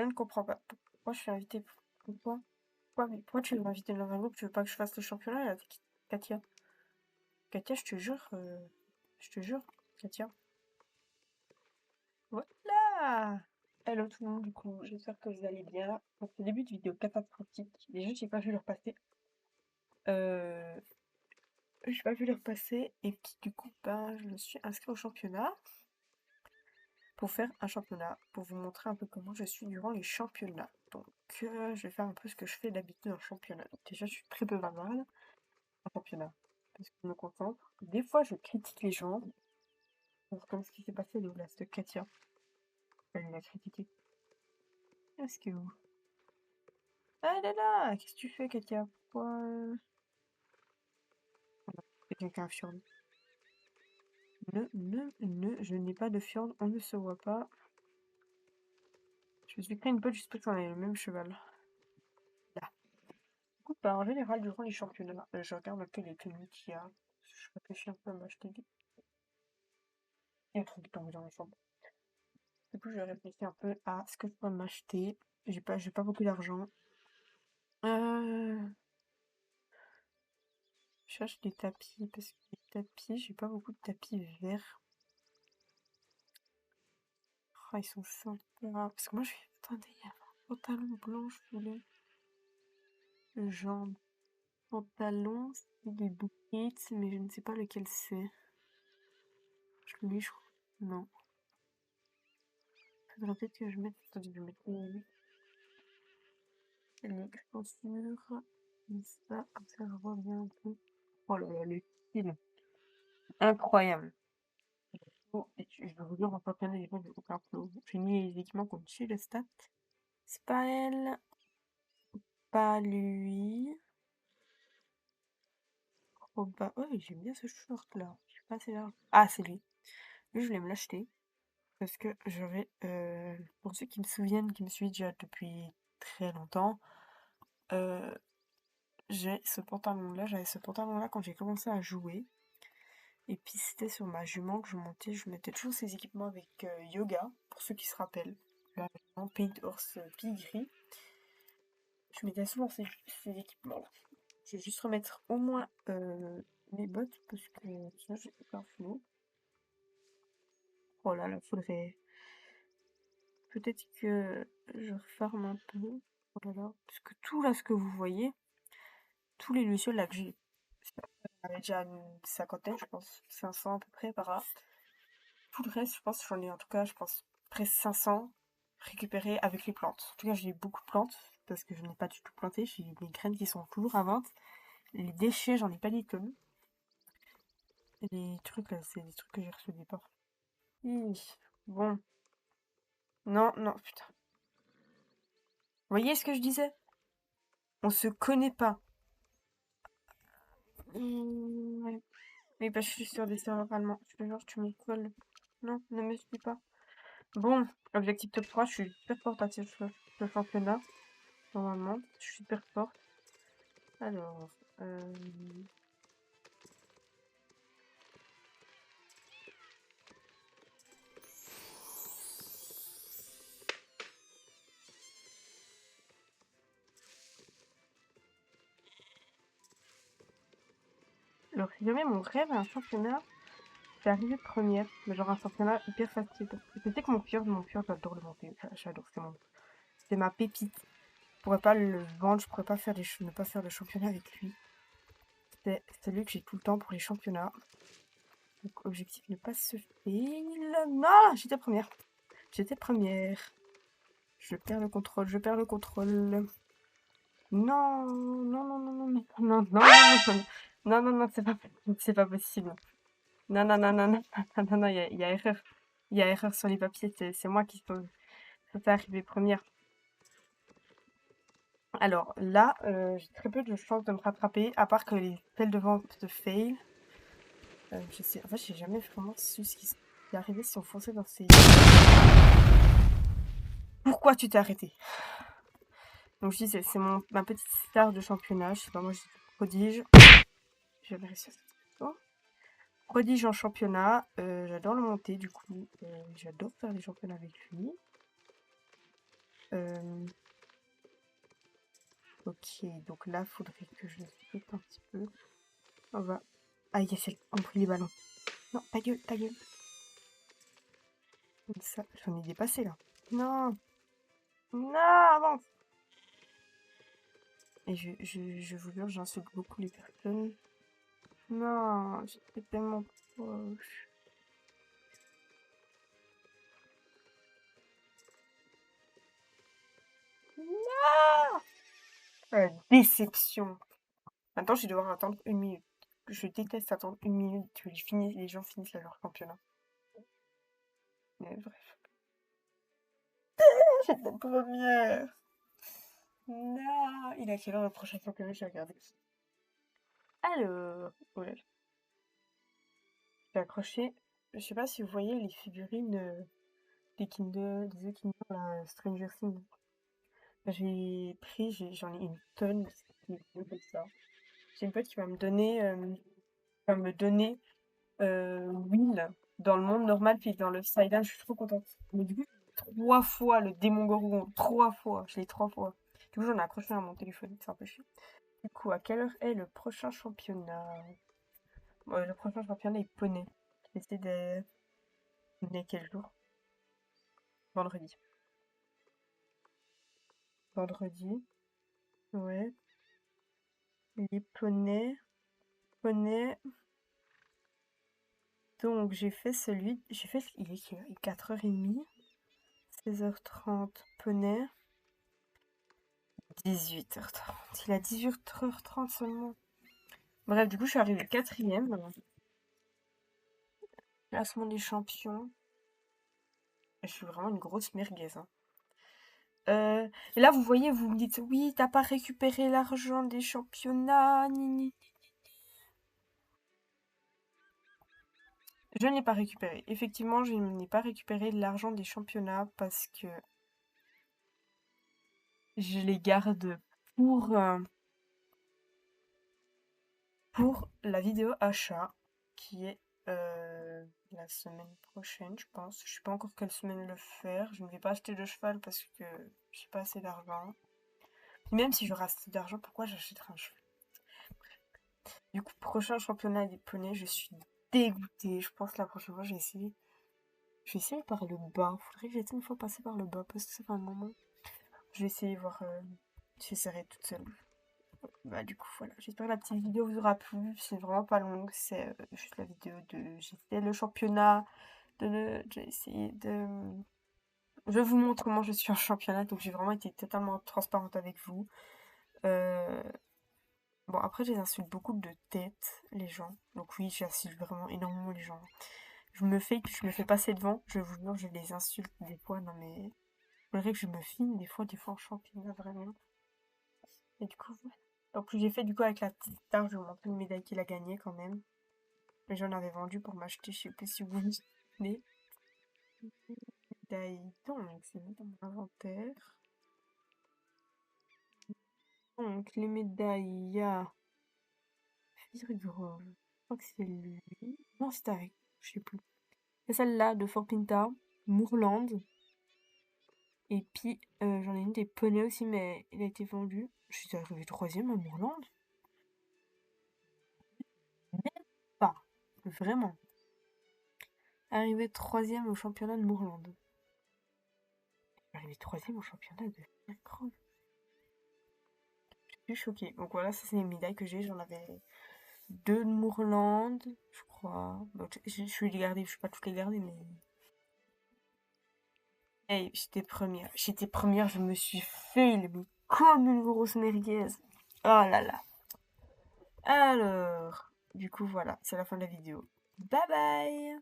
ne comprends pas. Pourquoi je suis invitée? Pourquoi tu veux m'inviter dans un groupe? Tu veux pas que je fasse le championnat là, Katia? Katia, je te jure, Katia. Voilà! Hello tout le monde, du coup, j'espère que vous allez bien. Donc, ce début de vidéo catastrophique. Déjà, j'ai pas vu leur passer. J'ai pas vu leur passer. Et puis, du coup, ben, je me suis inscrite au championnat. Pour faire un championnat, pour vous montrer un peu comment je suis durant les championnats. Donc, je vais faire un peu ce que je fais d'habitude en championnat. Donc, déjà, je suis très peu bavarde en championnat, parce que je me concentre. Des fois, je critique les gens, donc, comme ce qui s'est passé de la de Katia. Elle m'a critiqué. Est-ce que vous... Ah, elle est là! Qu'est-ce que tu fais, Katia? Pourquoi... Quelqu'un qui a un fjord. Je n'ai pas de fjord, on ne se voit pas. Je me suis pris une pote juste parce qu'on avait le même cheval. Là. Du coup, bah, en général, durant les championnats, je regarde un peu les tenues qu'il y a. Je réfléchis un peu à m'acheter des... Il y a trop de temps dans les chambre. Du coup, je réfléchis un peu à ce que je peux m'acheter. J'ai pas beaucoup d'argent. Je cherche des tapis, parce que les tapis, j'ai pas beaucoup de tapis verts. Oh, ils sont sympas. Parce que moi, attendez, il y a un pantalon blanc, je voulais. Jambes. Pantalon, c'est des bouquets, mais je ne sais pas lequel c'est. Lui, je crois. Non. Faudrait peut-être que je mette. Attendez, je vais mettre les chaussures. Comme ça, je revois bien un peu. Oh là là, le style. Incroyable. Oh, et je vais vous dire en championnat des fois, j'ai aucun flow. J'ai mis les équipements comme dessus le stat. C'est pas elle. Pas lui. Oh bah, oh, j'aime bien ce short là. Je sais pas, c'est là. Ah, c'est lui. Lui, je voulais me l'acheter. Parce que j'aurais, pour ceux qui me souviennent, qui me suivent déjà depuis très longtemps, euh, j'avais ce pantalon-là quand j'ai commencé à jouer. Et puis c'était sur ma jument que je montais, je mettais toujours ces équipements avec yoga, pour ceux qui se rappellent. Là, en Paint Horse Pigri. Je mettais souvent ces équipements-là. Je vais juste remettre au moins mes bottes, parce que sinon j'ai aucun flou. Oh là là, faudrait... Peut-être que je referme un peu. Oh là là. Parce que tout là, ce que vous voyez, tous les lucioles là que j'ai, j'en avais déjà une cinquantaine, je pense, 500 à peu près par là. Tout le reste, je pense, j'en ai en tout cas, je pense, presque 500 récupérés avec les plantes. En tout cas, j'ai beaucoup de plantes parce que je n'ai pas du tout planté. J'ai des graines qui sont toujours à vente. Les déchets, j'en ai pas des tonnes. Et les trucs là, c'est des trucs que j'ai reçus au départ. Bon. Non, non, putain. Vous voyez ce que je disais? On se connaît pas. Ouais. Oui, bah, je suis sur des serveurs allemands. Je te jure, tu me colles. Non, ne me suis pas. Bon, objectif top 3, je suis super forte à ce championnat. Normalement, je suis super forte. Alors, si jamais mon rêve à un championnat, c'est arriver première, mais genre un championnat hyper facile. Parce que c'était que mon fjord, j'adore le monter. J'adore, c'est ma pépite. Je pourrais pas le vendre, je pourrais pas faire ne pas faire de championnat avec lui. C'est celui que j'ai tout le temps pour les championnats. Donc, objectif ne pas se fail. Non, j'étais première. J'étais première. Je perds le contrôle, je perds le contrôle. Non, non, non, non, non, non, non, non, non, non, non, c'est pas possible. Non, non, non, non, non, non, non, non, il y a erreur. Il y a erreur sur les papiers, c'est moi qui peux arriver première. Alors là, j'ai très peu de chances de me rattraper, à part que les celles devant de fail. Je sais, en fait, j'ai jamais vraiment su ce qui est arrivé si on fonçait dans ces... Pourquoi tu t'es arrêté? Donc je dis, c'est ma petite star de championnat. Je sais pas, moi, je dis prodige. J'avais réussi à ça. Prodige en championnat. J'adore le monter, du coup. J'adore faire des championnats avec lui. Ok, donc là, faudrait que je saute un petit peu. On va... Ah, yes, elle a pris les ballons. Non, ta gueule, ta gueule. Comme ça, j'en ai dépassé, là. Non. Non, avance. Et je vous jure, j'insulte beaucoup les personnes. Non, j'étais tellement proche. Non! Déception. Maintenant, je vais devoir attendre 1 minute. Je déteste attendre 1 minute que les gens finissent leur championnat. Mais bref. J'étais première. Non. Il a quelle heure le prochain championnat? J'ai regardé. Alors, ouais. J'ai accroché. Je sais pas si vous voyez les figurines des Kinder, des œufs Kinder, la Stranger Things. J'ai pris, j'en ai une tonne. C'est comme ça. J'ai une pote qui va me donner Will dans le monde normal, puis dans le Side, je suis trop contente. Mais du coup, 3 fois le démon Gorgon, 3 fois, je l'ai 3 fois. Du coup, j'en ai accroché un à mon téléphone, c'est un peu chiant. Du coup, à quelle heure est le prochain championnat? Le prochain championnat est poney. Je vais essayer de... On est quel jour? Vendredi. Vendredi, ouais. Les poneys. Poney. Donc, il est quelle heure? Il est 4h30. 16h30, poney. 18h30. Il a 18h30 seulement. Bref, du coup, je suis arrivée 4e. Classement des champions. Je suis vraiment une grosse merguez, hein. Et là, vous voyez, vous me dites, oui, t'as pas récupéré l'argent des championnats. Ni, ni. Je n'ai pas récupéré. Effectivement, je n'ai pas récupéré l'argent des championnats parce que je les garde pour la vidéo achat qui est la semaine prochaine, je pense. Je sais pas encore quelle semaine le faire. Je ne vais pas acheter de cheval parce que j'ai pas assez d'argent. Même si j'aurais assez d'argent, pourquoi j'achèterais un cheval? Du coup, prochain championnat des poneys, je suis dégoûtée. Je pense que la prochaine fois, je vais essayer par le bas. Faudrait que j'essaie une fois passer par le bas parce que c'est pas un moment. Je vais essayer voir. J'essaierai toute seule. Bah du coup voilà, j'espère que la petite vidéo vous aura plu, c'est vraiment pas long, c'est juste la vidéo de j'ai fait le championnat, j'ai essayé de... Je vous montre comment je suis en championnat, donc j'ai vraiment été totalement transparente avec vous. Bon après je les insulte beaucoup de tête, les gens, donc oui j'insulte vraiment énormément les gens. Je me fais passer devant, je vous jure, je les insulte des fois, non mais... Je dirais que je me filme des fois en championnat vraiment. Et du coup, voilà. Donc j'ai fait du coup avec la petite star, je vais vous montrer une médaille qu'il a gagnée quand même. Mais j'en avais vendu pour m'acheter, je sais pas si vous vous souvenez. Médaille, donc c'est mis dans mon inventaire. Donc les médailles, il y a Virgrove, je crois que c'est lui. Non, c'était avec, je sais plus. Il y a celle-là de Fort Pinta, Moorland. Et puis j'en ai une des poneys aussi, mais il a été vendu. Je suis arrivée 3e à Moorland. Même pas, vraiment. Arrivé 3e au championnat de Moorland. Arrivé 3e au championnat de Macron. Je suis choquée. Donc voilà, ça c'est les médailles que j'ai. J'en avais 2 de Moorland, je crois. Donc, je suis les garder, je suis pas toutes les garder, mais. Hey, j'étais première. J'étais première, je me suis fail, mais comme une grosse merguez. Oh là là. Alors, du coup voilà, c'est la fin de la vidéo. Bye bye!